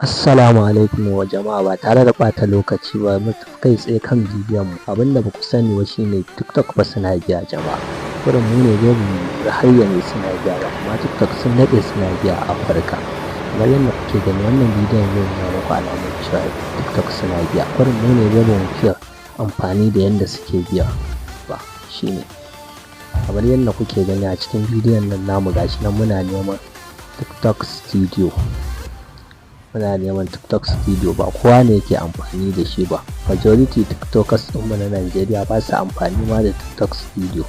Assalamu alaikum wa jama'a, ba tare da ɓata lokaci ba kai tsaye kan bidiyon mu. Abinda ba ku sani ba shine TikTok fa suna biya jama'a. Kurin mu ne dai mu har yanzu suna biya ba, amma TikTok sun daɗe suna biya a Afirka. Kamar yadda kuke gani wannan bidiyon zai nuna muku alamun cewa TikTok suna biya. Kurin mu ne dai ba mu fiye amfani da yadda suke biya ba shine. Kamar yadda kuke gani a cikin bidiyon nan namu gashi nan muna neman TikTok Studio. Muna neman TikTok Studio, ba kowa ne yake amfani da shi ba. Majority TikTokers ɗinmu na Najeriya ba su amfani ma da TikTok Studio.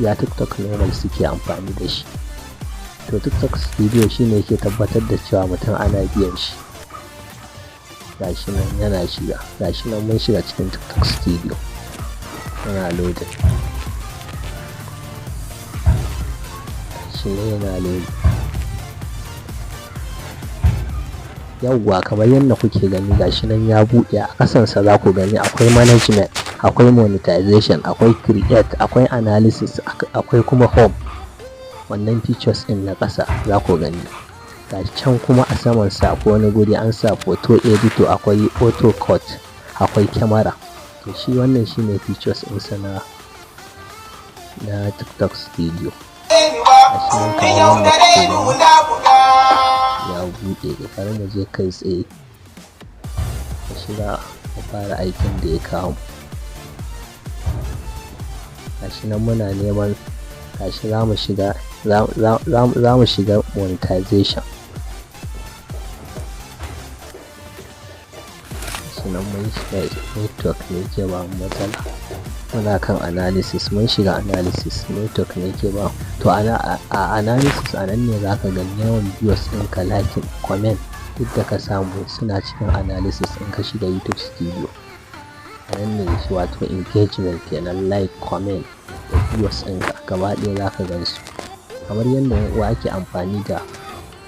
Ya TikTok normal suke amfani da shi. To TikTok Studio shine yake tabbatar da cewa mutum ana biyan shi. Gashi nan yana shiga. Gashi nan mun shiga cikin TikTok Studio. Yana loading. Gashi nan yana loading. Yauwa kamar yadda kuke gani gashi nan ya buɗe, a ƙasansa za ku gani akwai management, akwai monetization, akwai create, akwai analysis, akwai kuma home. Wannan features ɗin na ƙasa za ku gani. Gashi can kuma a saman sa akwai wani guri an sa photo editor, akwai auto cut, akwai camera. To shi wannan shine features ɗinsa na TikTok Studio. Gashi nan kamar yadda kuke gani ya buɗe, bari mu je kai tsaye mu shiga mu fara aikin da ya kawo. Gashi nan muna neman, gashi za mu shiga monetization. Gashi nan mun shiga network ne ke ba mu matsala. Muna kan analysis, mun shiga analysis, network ne ke ba. To a analysis a nan ne za ka gani yawan views ɗinka, like, comment duk da ka samu suna cikin analysis in ka shiga YouTube Studio. A nan ne shi wato engagement kenan, like, comment da views ɗinka gaba ɗaya za ka gan su. Kamar yadda ake amfani da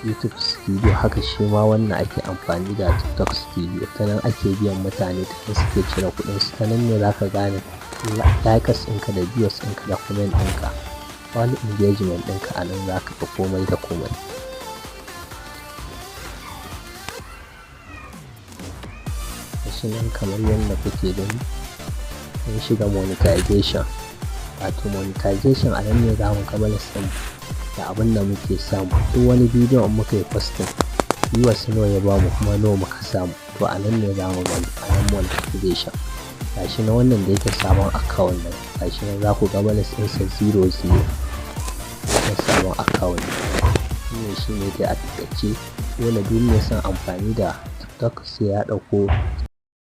YouTube Studio haka shi ma wannan ake amfani da TikTok Studio. Ta nan ake biyan mutane, ta nan suke cire kuɗinsu. Ta nan ne za ka gane likes ɗinka da views ɗinka da comment ɗinka. Wani engagement ɗinka a nan za ka ga komai da komai. Gashi nan kamar yadda kuke gani mun shiga monetization. Wato monetization a nan ne za mu kammala samu da abin da muke samu. Duk wani bidiyo in muka yi posting viewers nawa ya bamu kuma nawa muka samu, to a nan ne za mu gani a nan monetization. Gashi na wannan da yake sabon account nan, gashi nan za ku ga balance ɗinsa 00. Wannan sabon account ne, shi ne dai a taƙaice. Dole duk mai son amfani da TikTok sai ya ɗauko